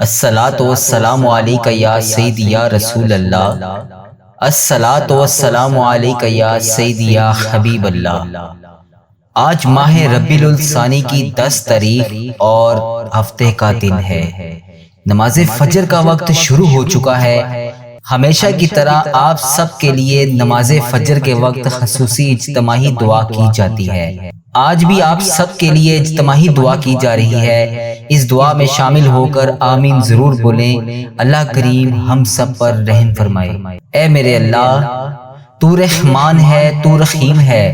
الصلاۃ والسلام علیک یا سیدی یا رسول اللہ، الصلاۃ والسلام علیک یا سیدی یا حبیب اللہ۔ آج ماہ ربیع الثانی کی 10 تاریخ اور ہفتے کا دن ہے۔ نماز فجر کا وقت شروع ہو چکا ہے۔ ہمیشہ کی طرح آپ سب کے لیے نماز فجر کے وقت خصوصی اجتماعی دعا کی جاتی ہے۔ آج بھی آپ سب کے لیے اجتماعی دعا کی جا رہی ہے۔ اس دعا میں شامل ہو کر آمین ضرور بولیں۔ اللہ کریم ہم سب پر رحم فرمائے۔ اے میرے اللہ، تو رحمان ہے، تو رحیم ہے۔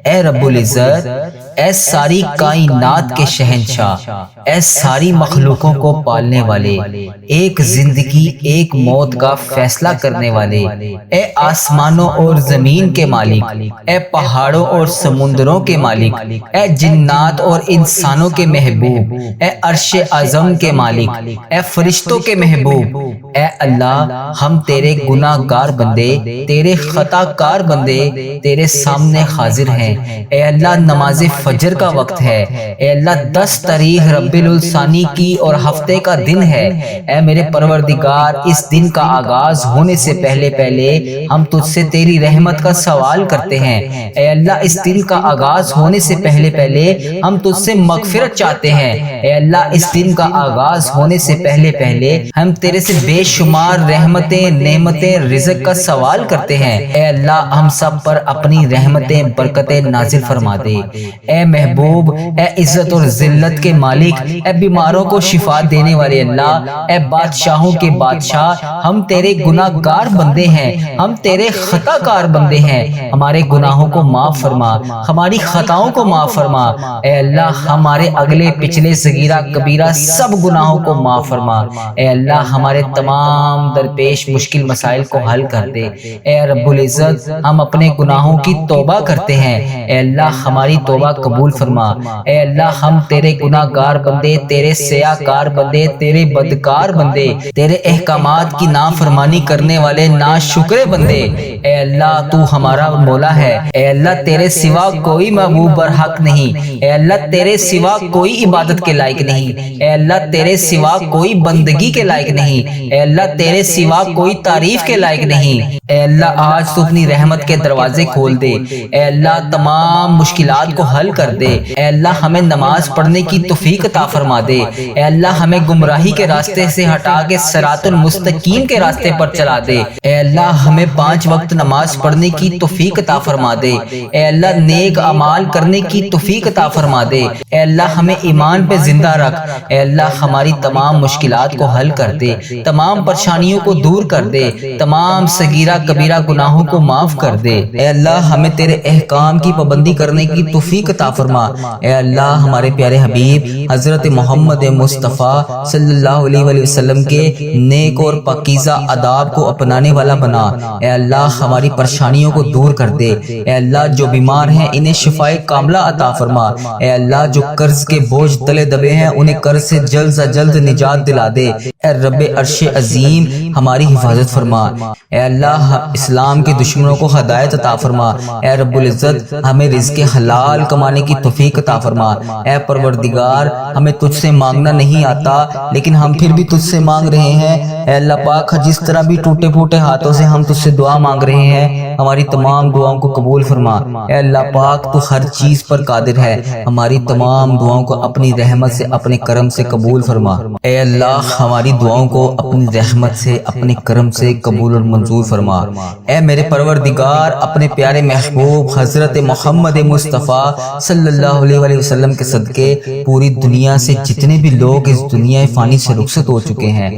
اے رب العزت، اے ساری کائنات کے شہنشاہ، اے ساری مخلوقوں کو پالنے والے، ایک زندگی ایک موت کا فیصلہ کرنے والے، اے آسمانوں اور زمین کے مالک، اے پہاڑوں اور سمندروں کے مالک، اے جنات اور انسانوں کے محبوب، اے عرش اعظم کے مالک، اے فرشتوں کے محبوب، اے اللہ، ہم تیرے گناہ گار بندے، تیرے خطا کار بندے تیرے سامنے حاضر ہیں۔ اے اللہ، نماز فجر کا وقت ہے۔ اے اللہ، 10 تاریخ ربیع الثانی کی اور ہفتے کا دن ہے۔ اے میرے پروردگار، اس دن کا آغاز ہونے سے پہلے ہم تجھ سے تیری رحمت کا سوال کرتے ہیں۔ اے اللہ، اس دن کا آغاز ہونے سے پہلے ہم تجھ سے مغفرت چاہتے ہیں۔ اے اللہ، اس دن کا آغاز ہونے سے پہلے ہم تیرے سے بے شمار رحمتیں، نعمتیں، رزق کا سوال کرتے ہیں۔ اے اللہ، ہم سب پر اپنی رحمتیں، برکتیں نازل فرما دے۔ اے محبوب، اے عزت اور ذلت کے مالک، اے بیماروں کو شفا دینے والے اللہ، اے بادشاہوں کے بادشاہ، ہم تیرے گناہ گار بندے ہیں، ہم تیرے خطا کار بندے ہیں۔ ہمارے گناہوں کو معاف فرما، ہماری خطاؤں کو معاف فرما۔ اے اللہ، ہمارے اگلے پچھلے صغیرہ کبیرہ سب گناہوں کو معاف فرما۔ اے اللہ، ہمارے تمام درپیش مشکل مسائل کو حل کر دے۔ اے رب العزت، ہم اپنے گناہوں کی توبہ کرتے ہیں۔ اے اللہ، ہماری توبہ قبول فرما۔ اے اللہ، ہم تیرے گناہ گار بندے، تیرے سیاہ کار بندے، تیرے بدکار بندے، تیرے احکامات کی نافرمانی کرنے والے ناشکرے بندے۔ اے اللہ، تو ہمارا مولا ہے۔ اے اللہ، تیرے سوا کوئی معبود برحق نہیں۔ اے اللہ، تیرے سوا کوئی عبادت کے لائق نہیں۔ اے اللہ، تیرے سوا کوئی بندگی کے لائق نہیں۔ اے اللہ، تیرے سوا کوئی تعریف کے لائق نہیں۔ اے اللہ، آج تو اپنی رحمت کے دروازے کھول دے۔ اے اللہ، تمام مشکلات کو حل کر دے۔ اے اللہ، ہمیں نماز پڑھنے کی توفیق عطا فرما دے۔ اے اللہ، ہمیں گمراہی کے راستے سے ہٹا کے صراط المستقیم کے راستے پر چلا دے۔ اے اللہ، ہمیں 5 وقت نماز پڑھنے کی توفیق عطا فرما دے۔ اے اللہ، نیک اعمال کرنے کی توفیق عطا فرما دے۔ اے اللہ، ہمیں ایمان پہ زندہ رکھ۔ اے اللہ، ہماری تمام مشکلات کو حل کر دے، تمام پریشانیوں کو دور کر دے، تمام صغیرہ کبیرہ گناہوں کو معاف کر دے۔ اے اللہ، ہمیں تیرے احکام کی پابندی کرنے کی توفیق عطا فرما۔ اے اللہ، ہمارے پیارے حبیب حضرت محمد مصطفیٰ صلی اللہ علیہ وآلہ وسلم کے نیک اور پاکیزہ آداب کو اپنانے والا بنا۔ اے اللہ، ہماری پریشانیوں کو دور کر دے۔ اے اللہ، جو بیمار ہیں انہیں شفائے کاملہ عطا فرما۔ اے اللہ، جو قرض کے بوجھ تلے دبے ہیں انہیں قرض سے جلد سے جلد نجات دلا دے۔ اے رب عرش عظیم، ہماری حفاظت فرما۔ اے اللہ، اسلام کے دشمنوں کو ہدایت عطا فرما۔ اے رب العزت، ہمیں رزق حلال کمانے کی توفیق عطا فرما۔ اے پروردگار، ہمیں تجھ سے مانگنا نہیں آتا لیکن ہم پھر بھی تجھ سے مانگ رہے ہیں۔ اے اللہ پاک، جس طرح بھی ٹوٹے پھوٹے ہاتھوں سے ہم تجھ سے دعا مانگ رہے ہیں، ہماری تمام دعاؤں کو قبول فرما۔ اے اللہ پاک، تو ہر چیز پر قادر ہے، ہماری تمام دعاؤں کو اپنی رحمت سے، اپنے کرم سے قبول فرما۔ اے اللہ، ہماری دعاؤں کو اپنی رحمت سے، اپنے کرم سے قبول اور منظور فرما۔ اے میرے پروردگار، اپنے پیارے محبوب حضرت محمد مصطفیٰ صلی اللہ علیہ وآلہ وسلم کے صدقے پوری دنیا سے جتنے بھی لوگ اس دنیا فانی سے رخصت ہو چکے ہیں،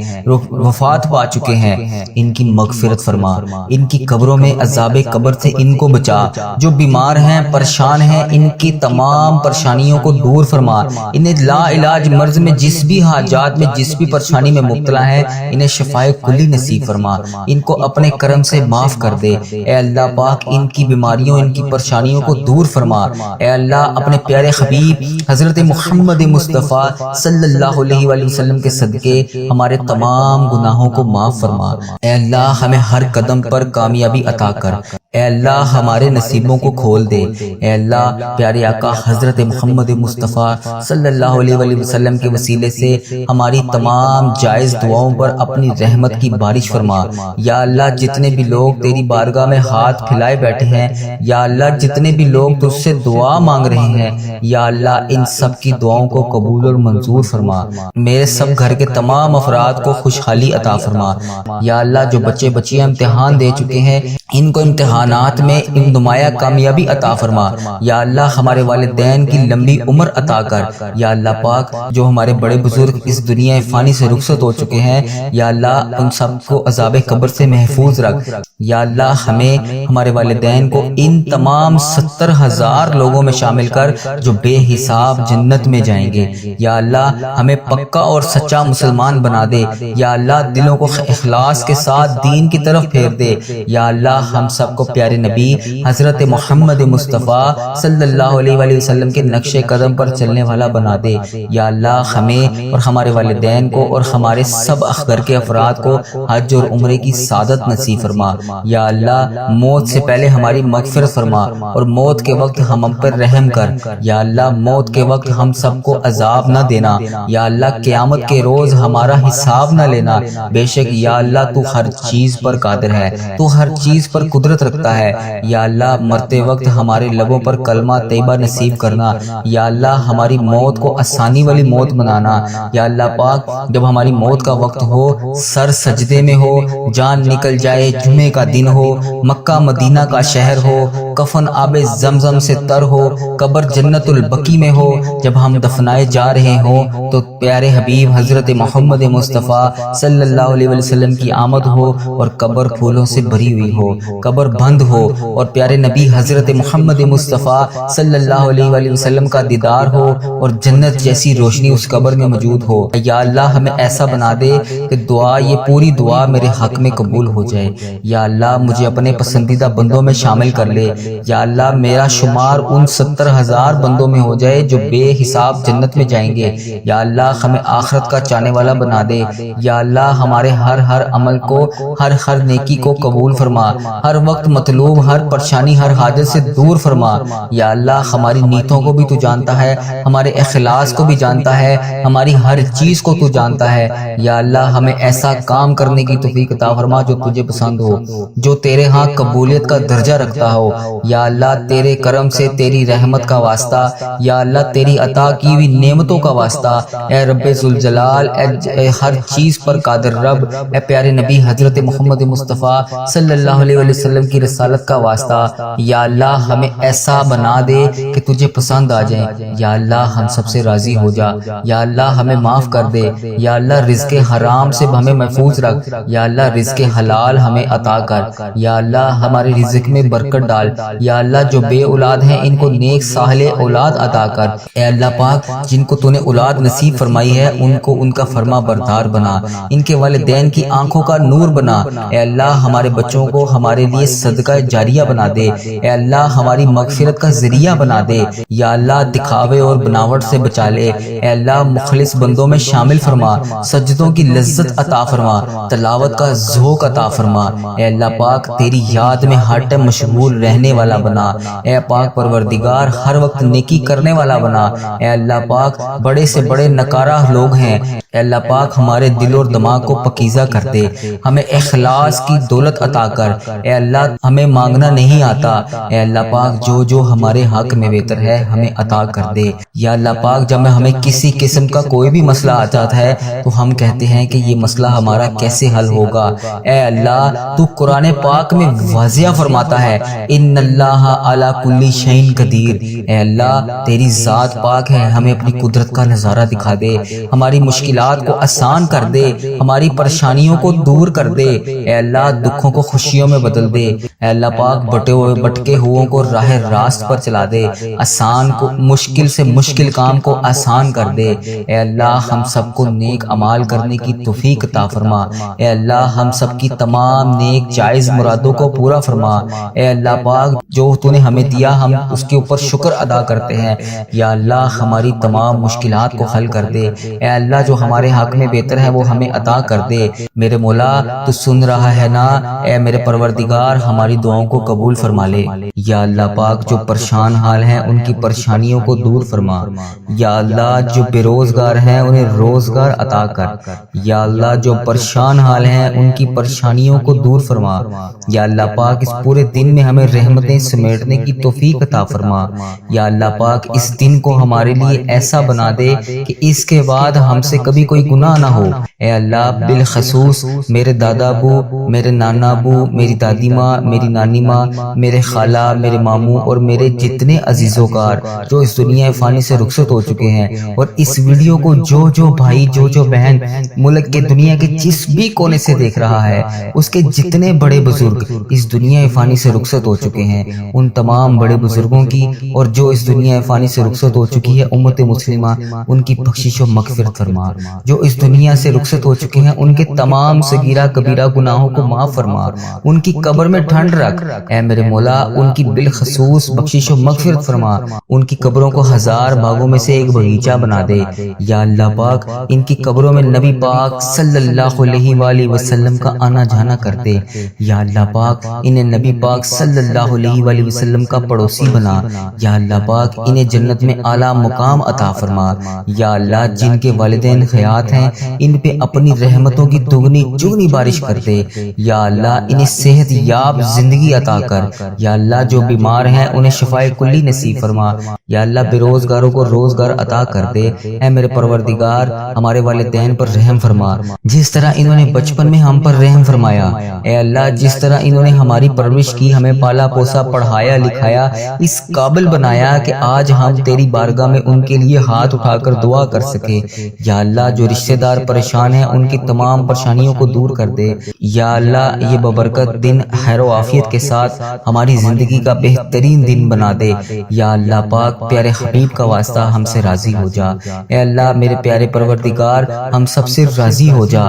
وفات پا چکے ہیں، ان کی مغفرت فرما۔ ان کی قبروں میں عذاب قبر سے ان کو بچا۔ جو بیمار ہیں، پریشان ہیں، ان کی تمام پریشانیوں کو دور فرما۔ انہیں لا علاج مرض میں جس بھی حاجات میں، جس بھی پریشانی میں مبتلا ہے، انہیں شفائے کلی نصیب فرما۔ ان کو اپنے کرم سے معاف کر دے۔ اے اللہ پاک، ان کی بیماریوں، ان کی پریشانیوں کو دور فرما۔ اے اللہ، اپنے پیارے حبیب حضرت محمد مصطفیٰ صلی اللہ علیہ وآلہ وسلم کے صدقے ہمارے تمام گناہوں کو معاف فرما۔ اے اللہ، ہمیں ہر قدم پر کامیابی عطا کر۔ اے اللہ ہمارے نصیبوں کو کھول دے۔ اے اللہ پیارے آقا حضرت محمد مصطفیٰ صلی اللہ علیہ وآلہ وسلم کے وسیلے سے ہماری تمام جائز دعاؤں پر اپنی رحمت کی بارش فرما۔ یا اللہ جتنے بھی لوگ تیری بارگاہ میں ہاتھ پھیلائے بیٹھے ہیں، یا اللہ جتنے بھی لوگ تجھ سے دعا مانگ رہے ہیں، یا اللہ ان سب کی دعاؤں کو قبول اور منظور فرما۔ میرے سب گھر کے تمام افراد کو خوشحالی عطا فرما۔ یا اللہ جو بچے بچیاں امتحان دے چکے ہیں، ان کو امتحانات میں نمایاں کامیابی عطا فرما۔ یا اللہ ہمارے والدین کی لمبی عمر عطا کر۔ یا اللہ پاک جو ہمارے بڑے بزرگ اس دنیا فانی سے رخصت ہو چکے ہیں، یا اللہ ان سب کو عذاب قبر سے محفوظ رکھ۔ یا اللہ ہمیں ہمارے والدین کو ان تمام 70,000 لوگوں میں شامل کر جو بے حساب جنت میں جائیں گے۔ یا اللہ ہمیں پکا اور سچا مسلمان بنا دے۔ یا اللہ دلوں کو اخلاص کے ساتھ دین کی طرف پھیر دے۔ یا اللہ ہم سب کو پیارے نبی حضرت محمد مصطفیٰ صلی اللہ علیہ وآلہ وسلم کے نقش قدم پر چلنے والا بنا دے۔ یا اللہ ہمیں اور ہمارے والدین کو اور ہمارے سب گھر کے افراد کو حج اور عمرے کی سعادت نصیب فرما۔ یا اللہ موت سے پہلے ہماری مغفرت فرما اور موت کے وقت ہم پر رحم کر۔ یا اللہ موت کے وقت ہم سب کو عذاب نہ دینا۔ یا اللہ قیامت کے روز ہمارا حساب نہ لینا۔ بے شک یا اللہ تو ہر چیز پر قادر ہے، تو ہر چیز پر قدرت رکھتا ہے۔ یا اللہ مرتے وقت ہمارے لبوں پر کلمہ طیبہ نصیب کرنا۔ یا اللہ ہماری موت کو آسانی والی موت بنانا۔ یا اللہ پاک جب ہماری موت کا وقت ہو، سر سجدے میں ہو، جان نکل جائے، جمعے کا دن ہو، مکہ مدینہ کا شہر ہو، کفن آب زمزم سے تر ہو، قبر جنت البقیع میں ہو، جب ہم دفنائے جا رہے ہوں تو پیارے حبیب حضرت محمد مصطفیٰ صلی اللہ علیہ وسلم کی آمد ہو اور قبر پھولوں سے بھری ہوئی ہو، قبر بند ہو اور پیارے نبی حضرت محمد مصطفیٰ صلی اللہ علیہ وآلہ وسلم کا دیدار ہو اور جنت جیسی روشنی اس قبر میں موجود ہو۔ یا اللہ ہمیں ایسا بنا دے کہ دعا یہ پوری دعا میرے حق میں قبول ہو جائے۔ یا اللہ مجھے اپنے پسندیدہ بندوں میں شامل کر لے۔ یا اللہ میرا شمار ان 70,000 بندوں میں ہو جائے جو بے حساب جنت میں جائیں گے۔ یا اللہ ہمیں آخرت کا چاہنے والا بنا دے۔ یا اللہ ہمارے ہر عمل کو، ہر نیکی کو قبول فرما، ہر وقت مطلوب، ہر پریشانی، ہر حاجت سے دور فرما۔ یا اللہ ہماری نیتوں کو بھی تو جانتا ہے، ہمارے اخلاص کو بھی جانتا ہے، ہماری ہر چیز کو تو جانتا ہے۔ یا اللہ ہمیں ایسا کام کرنے کی توفیق عطا فرما جو تجھے پسند ہو، جو تیرے ہاں قبولیت کا درجہ رکھتا ہو۔ یا اللہ تیرے کرم سے، تیری رحمت کا واسطہ، یا اللہ تیری عطا کی ہوئی نعمتوں کا واسطہ، اے رب ذوالجلال، اے ہر چیز پر قادر رب، اے پیارے نبی حضرت محمد مصطفیٰ صلی اللہ علیہ وسلم کی رسالت کا واسطہ، یا اللہ ہمیں ایسا بنا دے کہ تجھے پسند آ جائیں۔ یا اللہ ہم سب سے راضی ہو جا۔ یا اللہ ہمیں معاف کر دے۔ یا اللہ رزق حرام سے ہمیں محفوظ رکھ۔ یا اللہ رزق حلال ہمیں عطا کر۔ یا اللہ ہمارے رزق میں برکت ڈال۔ یا اللہ جو بے اولاد ہیں ان کو نیک صالح اولاد عطا کر۔ اے اللہ پاک جن کو تو نے اولاد نصیب فرمائی ہے ان کو ان کا فرما بردار بنا، ان کے والدین کی آنکھوں کا نور بنا۔ اے اللہ ہمارے بچوں کو ہمارے لیے صدقہ جاریہ بنا دے۔ اے اللہ ہماری مغفرت کا ذریعہ بنا دے۔ یا اللہ دکھاوے اور بناوٹ سے بچا لے۔ اے اللہ مخلص بندوں میں شامل فرما، سجدوں کی لذت عطا فرما، تلاوت کا ذوق عطا فرما۔ اے اللہ پاک تیری یاد میں ہر ٹائم مشغول رہنے والا بنا۔ اے پاک پروردگار ہر وقت نیکی کرنے والا بنا۔ اے اللہ پاک بڑے سے بڑے نکارہ لوگ ہیں، اے اللہ پاک ہمارے دل اور دماغ کو پکیزہ کر دے، ہمیں اخلاص کی دولت عطا کر۔ اے اللہ ہمیں مانگنا نہیں آتا، اے اللہ پاک جو ہمارے حق میں بہتر ہے ہمیں عطا کر دے۔ یا اللہ پاک جب ہمیں کسی قسم کا کوئی بھی مسئلہ آ جاتا ہے تو ہم کہتے ہیں کہ یہ مسئلہ ہمارا کیسے حل ہوگا، اے اللہ تو قرآن پاک میں واضح فرماتا ہے ان اللہ علی کل شیء قدیر۔ اے اللہ تیری ذات پاک ہے، ہمیں اپنی قدرت کا نظارہ دکھا دے، ہماری مشکلات کو آسان کر دے، ہماری پریشانیوں کو دور کر دے۔ اے اللہ دکھوں کو خوشیوں میں بدل دے۔ اے اللہ پاک بٹکے ہوئوں کو راہ راست پر چلا دے، آسان کو مشکل سے مشکل کام کو آسان کر دے۔ اے اللہ ہم سب کو نیک اعمال کرنے کی توفیق عطا فرما۔ اے اللہ ہم سب کی تمام نیک جائز مرادوں کو پورا فرما۔ اے اللہ پاک جو تو نے ہمیں دیا ہم اس کے اوپر شکر ادا کرتے ہیں۔ یا اللہ ہماری تمام مشکلات کو حل کر دے۔ اے اللہ جو ہمارے حق میں بہتر ہے وہ ہمیں عطا کر دے۔ میرے مولا تو سن رہا ہے نا، اے میرے پروردگار ہماری ہماری دعاؤں کو قبول فرما لے۔ یا اللہ پاک جو پریشان حال ہیں ان کی پریشانیوں کو دور فرما۔ یا اللہ جو بے روزگار ہیں انہیں روزگار عطا کر۔ یا اللہ جو پریشان حال ہیں ان کی پریشانیوں کو دور فرما۔ یا اللہ پاک اس پورے دن میں ہمیں رحمتیں سمیٹنے کی توفیق عطا فرما۔ یا اللہ پاک اس دن کو ہمارے لیے ایسا بنا دے کہ اس کے بعد ہم سے کبھی کوئی گناہ نہ ہو۔ اے اللہ بالخصوص میرے دادا ابو، میرے نانا ابو، میری دادی ماں، میری نانی ماں، میرے خالہ، میرے ماموں اور میرے جتنے عزیز و کار جو اس دنیا فانی سے رخصت ہو چکے ہیں، اور اس ویڈیو کو جو بھائی جو بہن ملک کے دنیا کے جس بھی کونے سے دیکھ رہا ہے، اس کے جتنے بڑے بزرگ اس دنیا فانی سے رخصت ہو چکے ہیں، ان تمام بڑے بزرگوں کی اور جو اس دنیا فانی سے رخصت ہو چکی ہے امت مسلمہ، ان کی بخشش و مغفرت فرما۔ جو اس دنیا سے رخصت ہو چکے ہیں ان کے تمام صغیرہ کبیرہ گناہوں کو معاف فرما، ان کی قبر میں ٹھنڈ رکھ اے میرے مولا، ان کی بالخصوص بخشش و مغفرت فرما، ان کی قبروں کو 1000 باغوں میں سے ایک باغیچہ بنا دے۔ یا اللہ پاک ان کی قبروں میں نبی پاک صلی اللہ علیہ وآلہ وسلم کا آنا جانا کر دے۔ یا اللہ پاک انہیں نبی پاک صلی اللہ علیہ وآلہ وسلم کا پڑوسی بنا۔ یا اللہ پاک انہیں جنت میں اعلیٰ مقام عطا فرما۔ یا اللہ جن کے والدین حیات ہیں ان پہ اپنی رحمتوں کی دگنی چگنی بارش کر دے۔ یا اللہ انہیں صحت یاب زندگی عطا کر۔ یا اللہ جو بیمار ہیں انہیں شفائے کلی نصیب فرما۔ یا اللہ بے روزگاروں کو روزگار عطا کر دے۔ اے میرے پروردگار ہمارے والدین پر رحم فرما، جس طرح انہوں نے بچپن میں ہم پر رحم فرمایا۔ اے اللہ جس طرح انہوں نے ہماری پرورش کی، ہمیں پالا پوسا، پڑھایا لکھایا، اس قابل بنایا کہ آج ہم تیری بارگاہ میں ان کے لیے ہاتھ اٹھا کر دعا کر سکے۔ یا اللہ جو رشتہ دار پریشان ہیں ان کی تمام پریشانیوں کو دور کر دے۔ یا اللہ یہ ببرکت دن خیر و عافیت کے ساتھ ہماری زندگی کا بہترین دن بنا دے۔ یا اللہ پاک پیارے حبیب کا واسطہ ہم سے راضی ہو جا۔ اے اللہ میرے پیارے پروردگار ہم سب سے راضی ہو جا۔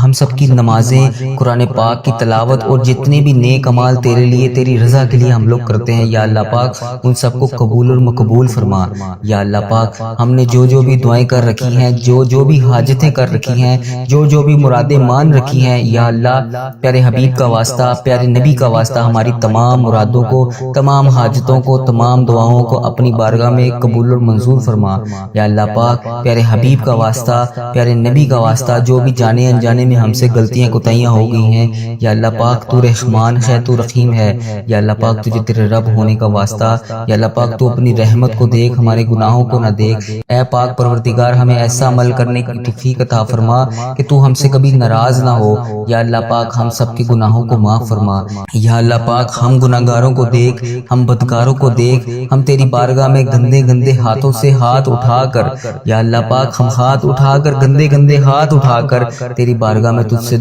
ہم سب کی نمازیں، قرآن پاک کی تلاوت اور جتنے بھی نیک اعمال تیرے لیے تیری رضا کے لیے ہم لوگ کرتے ہیں، یا اللہ پاک ان سب کو قبول اور مقبول فرما۔ یا اللہ پاک ہم نے جو بھی دعائیں کر رکھی ہیں، جو بھی حاجتیں کر رکھی ہیں، جو بھی مرادیں مان رکھی ہیں، یا اللہ پیارے حبیب کا واسطہ، پیارے نبی کا واسطہ ہماری تمام مرادوں کو، تمام حاجتوں کو، تمام دعاؤں کو اپنی بارگاہ میں قبول اور منظور فرما۔ یا اللہ پاک پیارے حبیب کا واسطہ، پیارے نبی کا واسطہ جو بھی جانے انجانے میں ہم سے غلطیاں کوتاہیاں ہو گئی ہیں، یا اللہ پاک تو رحمان ہے، تو رحیم ہے۔ یا اللہ پاک تجھے تیرے رب ہونے کا واسطہ، یا اللہ پاک تو اپنی رحمت کو دیکھ، ہمارے گناہوں کو نہ دیکھ۔ اے پاک پروردگار ہمیں ایسا عمل کرنے کی توفیق عطا فرما کہ تو ہم سے کبھی ناراض نہ ہو۔ یا اللہ پاک ہم سب کے گناہوں کو معاف فرما۔ یا اللہ پاک ہم گناہگاروں کو دیکھ، ہم بدکاروں کو دیکھ، ہم تیری بارگاہ میں گندے ہاتھوں سے ہاتھ اٹھا کر، یا اللہ پاک ہم ہاتھ اٹھا کر گندے ہاتھ اٹھا کر تیری بارگاہ میں تجھ سے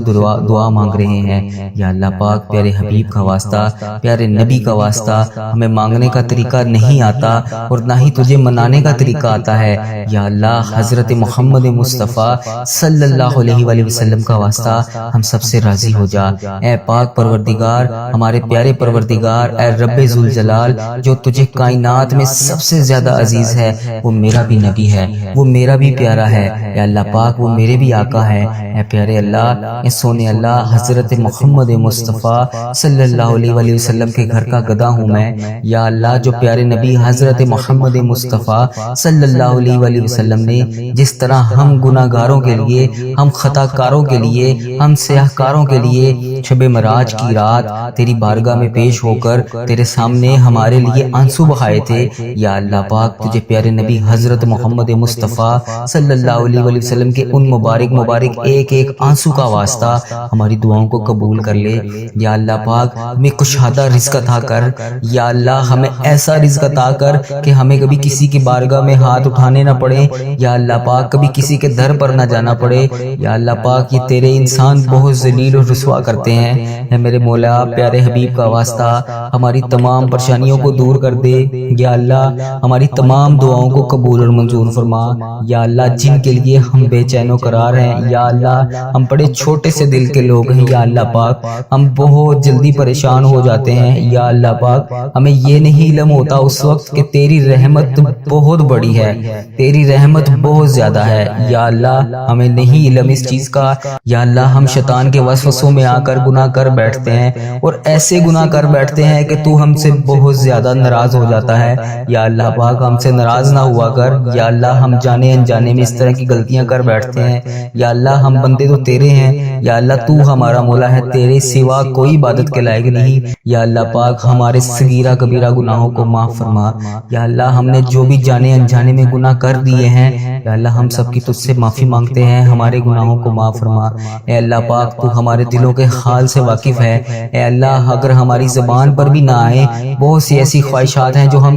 دعا مانگ رہے ہیں۔ یا اللہ پاک پیارے حبیب کا واسطہ، پیارے نبی کا واسطہ ہمیں مانگنے کا طریقہ نہیں آتا اور نہ ہی تجھے منانے کا طریقہ آتا ہے۔ یا اللہ حضرت محمد مصطفیٰ صلی اللہ علیہ وآلہ وسلم کا واسطہ ہم سب سے راضی ہو جا۔ اے پاک پروردگار ہمارے پیارے پروردگار، اے رب ذوالجلال جو تجھے کائنات میں سب سے زیادہ عزیز ہے، وہ میرا بھی نبی ہے، وہ میرا بھی پیارا ہے۔ اے اللہ پاک وہ میرے بھی آقا ہے۔ اے پیارے اللہ، اے سونے اللہ، حضرت محمد مصطفیٰ صلی اللہ علیہ وآلہ وسلم کے گھر کا گدا ہوں میں۔ یا اللہ جو پیارے نبی حضرت محمد مصطفیٰ صلی اللہ علیہ وآلہ وسلم نے جس طرح ہم گناہگاروں کے لیے، ہم خطا کاروں کے لیے، ہم سیاہ کاروں کے لیے شب معراج کی رات تیری بارگاہ میں پیش ہو کر تیرے سامنے ہمارے لیے آنسو بہائے تھے، یا اللہ پاک تجھے پیارے نبی حضرت محمد مصطفیٰ صلی اللہ علیہ وآلہ وسلم کے ان مبارک ایک آنسو کا واسطہ ہماری دعاؤں کو قبول کر لے۔ یا اللہ پاک ہمیں کشادہ رزق عطا کر، یا اللہ ہمیں ایسا رزق عطا کر کہ ہمیں کبھی کسی کی بارگاہ میں ہاتھ اٹھانے نہ پڑے، یا اللہ پاک کبھی کسی کے در پر نہ جانا پڑے۔ یا اللہ پاک یہ تیرے انسان بہت ذلیل اور رسوا کرتے ہیں۔ اے میرے مولا پیارے حبیب کا واسطہ ہماری تمام پریشانیوں کو دور کر دے۔ یا اللہ ہماری تمام دعاؤں کو قبول اور منظور فرما۔ یا اللہ جن کے لیے ہم بے چین و قرار ہیں، یا اللہ ہم بڑے چھوٹے سے دل کے لوگ ہیں، یا اللہ پاک ہم بہت جلدی پریشان ہو جاتے ہیں، یا اللہ پاک ہمیں یہ نہیں علم ہوتا اس وقت کہ تیری رحمت بہت بڑی ہے، تیری رحمت بہت زیادہ ہے۔ یا اللہ ہمیں نہیں علم اس چیز کا، یا اللہ ہم شیطان کے وسوسوں میں آ کر گناہ کر بیٹھتے ہیں، اور ایسے گناہ کر بیٹھتے ہیں کہ تو ہم سے بہت زیادہ ناراض ہو جاتا ہے۔ یا اللہ پاک ہم سے ناراض نہ ہوا کر، یا اللہ ہم جانے انجانے میں اس طرح کی غلطیاں کر بیٹھتے ہیں، یا اللہ ہم بندے تو تیرے ہیں، یا اللہ تو ہمارا مولا ہے، تیرے سوا کوئی عبادت کے لائق نہیں۔ یا اللہ پاک ہمارے صغیرہ کبیرہ گناہوں کو معاف فرما۔ یا اللہ ہم نے جو بھی جانے انجانے میں گناہ کر دیے ہیں، یا اللہ ہم سب کی تجھ سے معافی مانگتے ہیں، ہمارے گناہوں کو معاف فرما۔ اے اللہ پاک تو ہمارے دلوں کے حال سے واقف ہے۔ اے اللہ اگر ہماری زبان پر بھی نہ آئے، بہت سی ایسی خواہشات ہیں جو ہم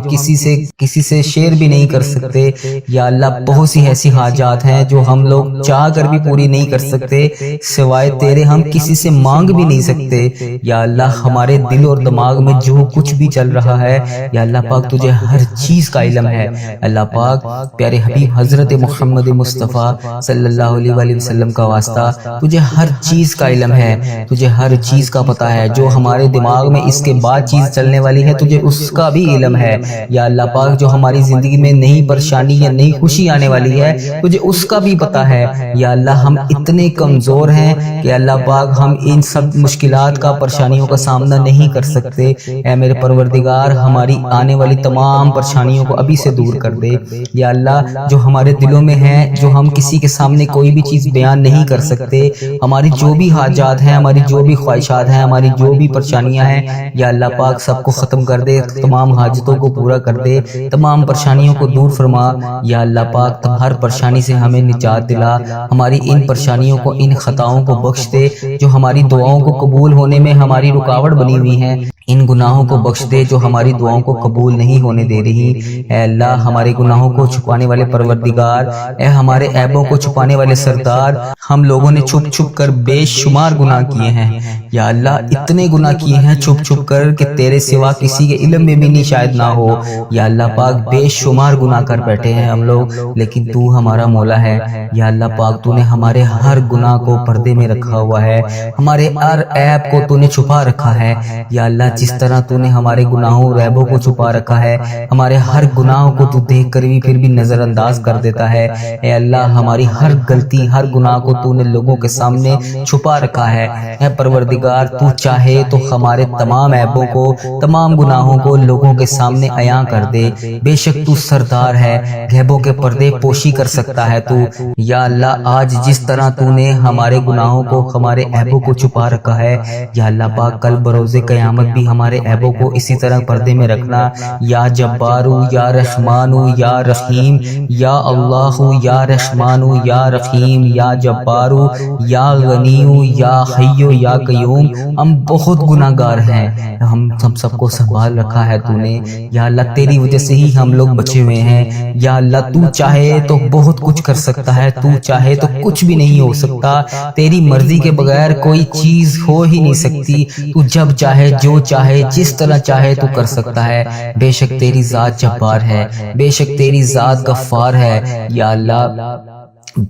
کسی سے شیئر بھی نہیں کر سکتے، یا اللہ بہت سی ایسی حاجات ہیں جو ہم لوگ چاہ کر بھی پوری نہیں کر سکتے، سوائے تیرے ہم کسی سے مانگ بھی نہیں سکتے۔ یا اللہ ہمارے دل اور دماغ میں جو کچھ بھی چل رہا ہے، یا اللہ پاک تجھے ہر چیز کا علم ہے۔ اللہ پاک پیارے حبیب حضرت محمد مصطفیٰ صلی اللہ علیہ وآلہ وسلم کا واسطہ، تجھے ہر چیز کا علم ہے، تجھے ہر چیز کا پتہ ہے، جو ہمارے دماغ میں اس کے بعد چیز چلنے والی ہے تجھے اس کا بھی علم ہے۔ یا اللہ پاک جو ہماری زندگی میں نئی پریشانی یا نئی خوشی آنے والی ہے تجھے اس کا بھی پتہ ہے۔ یا اللہ ہم اتنے کمزور ہیں کہ اللہ پاک ہم ان سب مشکلات کا، پریشانیوں کا سامنا نہیں کر سکتے۔ اے میرے پروردگار ہماری آنے والی تمام پریشانیوں کو ابھی سے دور کر دے۔ یا اللہ جو ہمارے دلوں میں ہیں، جو ہم کسی کے سامنے کوئی بھی چیز بیان نہیں کر سکتے، ہماری جو بھی حاجات ہیں، ہماری جو بھی خواہشات ہیں، ہماری جو بھی پریشانیاں ہیں، یا اللہ پاک سب کو ختم کر دے، تمام حاجتوں کو پورا کر دے، تمام پریشانیوں کو دور فرما۔ یا اللہ پاک ہر پریشانی سے ہمیں نجات دلا، ہماری ان پریشانیوں کو، ان خطاؤں کو بخش دے جو ہماری دعاؤں کو قبول ہونے میں ہماری رکاوٹ بنی ہوئی ہیں، ان گناہوں کو بخش دے جو ہماری دعاؤں کو قبول نہیں ہونے دے رہی۔ اے اللہ ہمارے گناہوں کو چھپانے والے پروردگار، اے ہمارے عیبوں کو چھپانے والے سردار، ہم لوگوں نے چھپ چھپ کر بے شمار گناہ کیے ہیں۔ یا اللہ اتنے گناہ کیے ہیں چھپ چھپ کر کہ تیرے سوا کسی کے علم میں بھی نہیں شاید نہ ہو۔ یا اللہ پاک بے شمار گناہ کر بیٹھے ہیں ہم لوگ، لیکن تو ہمارا مولا ہے۔ یا اللہ پاک تو نے ہمارے ہر گناہ کو پردے میں رکھا ہوا ہے، ہمارے ہر عیب کو تو نے چھپا رکھا ہے۔ یا اللہ جس طرح تو نے ہمارے گناہوں اور عیبوں کو چھپا رکھا ہے، ہمارے ہر گناہوں کو تو دیکھ کر بھی پھر بھی نظر انداز کر دیتا ہے۔ اے اللہ ہماری ہر غلطی، ہر گناہ کو تو نے لوگوں کے سامنے چھپا رکھا ہے۔ اے پروردگار تو چاہے تو ہمارے تمام عیبوں کو، تمام گناہوں کو لوگوں کے سامنے عیاں کر دے۔ بے شک تو سردار ہے، غیبوں کے پردے پوشی کر سکتا ہے تو۔ یا اللہ آج جس طرح تو نے ہمارے گناہوں کو، ہمارے عیبوں کو چھپا رکھا ہے، یا اللہ پاک کل بروز قیامت بھی ہمارے عیبوں کو اسی طرح پردے میں رکھنا۔ یا جبارو یا رحمانو یا رحیم، یا اللہ یا رحمانو یا رحیم، یا جبارو یا غنیو یا حیو یا قیوم۔ ہم بہت گناہ گار ہیں، ہم سب کو سنبھال رکھا ہے تو نے۔ یا اللہ تیری وجہ سے ہی ہم لوگ بچے ہوئے ہیں۔ یا اللہ تو چاہے تو بہت کچھ کر سکتا ہے، تو چاہے تو کچھ بھی نہیں ہو سکتا، تیری مرضی کے بغیر کوئی چیز ہو ہی نہیں سکتی۔ تو جب چاہے، جو چاہے، جس طرح چاہے تو کر سکتا ہے۔ بے شک تیری ذات جبار ہے، بے شک تیری ذات غفار ہے۔ یا اللہ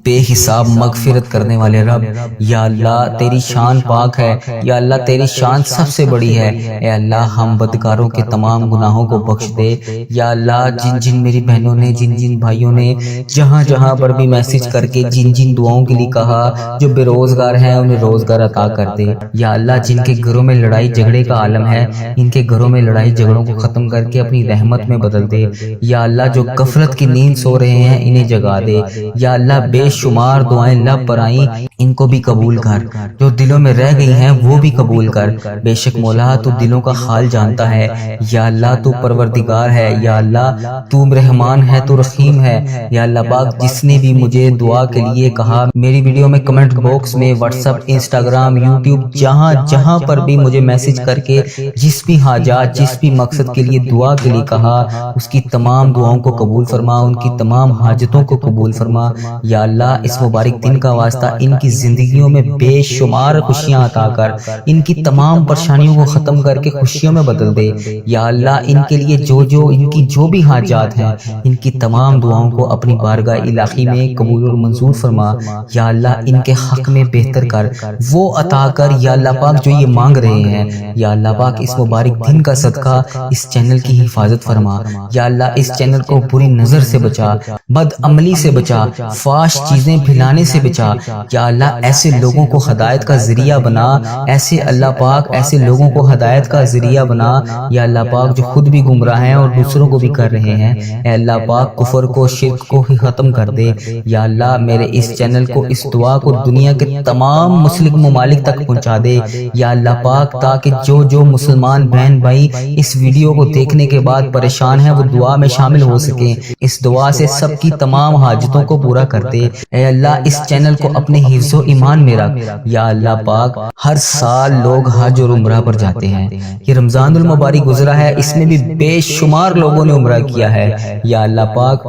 بے حساب مغفرت کرنے والے رب، یا اللہ تیری شان پاک ہے، یا اللہ تیری شان سب سے بڑی ہے۔ اے اللہ ہم بدکاروں کے تمام گناہوں کو بخش دے۔ یا اللہ جن جن میری بہنوں نے، جن جن بھائیوں نے جہاں جہاں پر بھی میسج کر کے جن جن دعاؤں کے لیے کہا، جو بے روزگار ہیں انہیں روزگار عطا کر دے۔ یا اللہ جن کے گھروں میں لڑائی جھگڑے کا عالم ہے، ان کے گھروں میں لڑائی جھگڑوں کو ختم کر کے اپنی رحمت میں بدل دے۔ یا اللہ جو غفلت کی نیند سو رہے ہیں انہیں جگا دے۔ یا اللہ بے شمار دعائیں لب پر آئیں، ان کو بھی قبول کر، جو دلوں میں رہ گئی ہیں وہ بھی قبول کر۔ بے شک مولا تو دلوں کا حال جانتا ہے۔ یا اللہ تو پروردگار ہے، یا اللہ تو رحمان ہے، تو رحیم ہے۔ یا اللہ پاک جس نے بھی مجھے دعا کے لیے کہا، میری ویڈیو میں کمنٹ باکس میں، واٹس ایپ، انسٹاگرام، یوٹیوب، جہاں جہاں پر بھی مجھے میسج کر کے جس بھی حاجات، جس بھی مقصد کے لیے دعا کے لیے کہا، اس کی تمام دعاؤں کو قبول فرما، ان کی تمام حاجتوں کو قبول فرما۔ یا اللہ اس مبارک دن کا واسطہ ان کی کی زندگیوں میں بے شمار خوشیاں عطا کر ان کی تمام پریشانیوں کو ختم کر کے خوشیوں میں بدل دے۔ یا اللہ ان کے لیے ان کی جو بھی حاجات ہیں ان کی تمام دعاؤں کو اپنی بارگاہ الہی میں قبول اور منظور فرما۔ یا اللہ ان کے حق میں بہتر کر، وہ عطا کر یا اللہ پاک جو یہ مانگ رہے ہیں۔ یا اللہ پاک اس مبارک دن کا صدقہ اس چینل کی حفاظت فرما۔ یا اللہ اس چینل کو بری نظر سے بچا، بد عملی سے بچا، فحش چیزیں پھیلانے سے بچا۔ یا اللہ ایسے لوگوں کو ہدایت کا ذریعہ بنا، ایسے اللہ پاک ایسے لوگوں کو ہدایت کا ذریعہ بنا یا اللہ پاک جو خود بھی گمراہ ہیں اور دوسروں کو بھی کر رہے ہیں۔ اے اللہ پاک کفر کو، شرک کو ہی ختم کر دے۔ یا اللہ میرے اس چینل کو، اس دعا کو دنیا کے تمام مسلم ممالک تک پہنچا دے یا اللہ پاک، تاکہ جو مسلمان بہن بھائی اس ویڈیو کو دیکھنے کے بعد پریشان ہیں وہ دعا میں شامل ہو سکیں۔ اس دعا سے سب کی تمام حاجتوں کو پورا کر دے۔ اے اللہ اس چینل کو اپنے حفظ و ایمان میں رکھ۔ یا اللہ پاک ہر سال لوگ حج اور عمرہ پر جاتے ہیں۔ یہ رمضان المبارک گزرا ہے، اس میں بھی بے شمار لوگوں نے عمرہ کیا ہے۔ یا اللہ پاک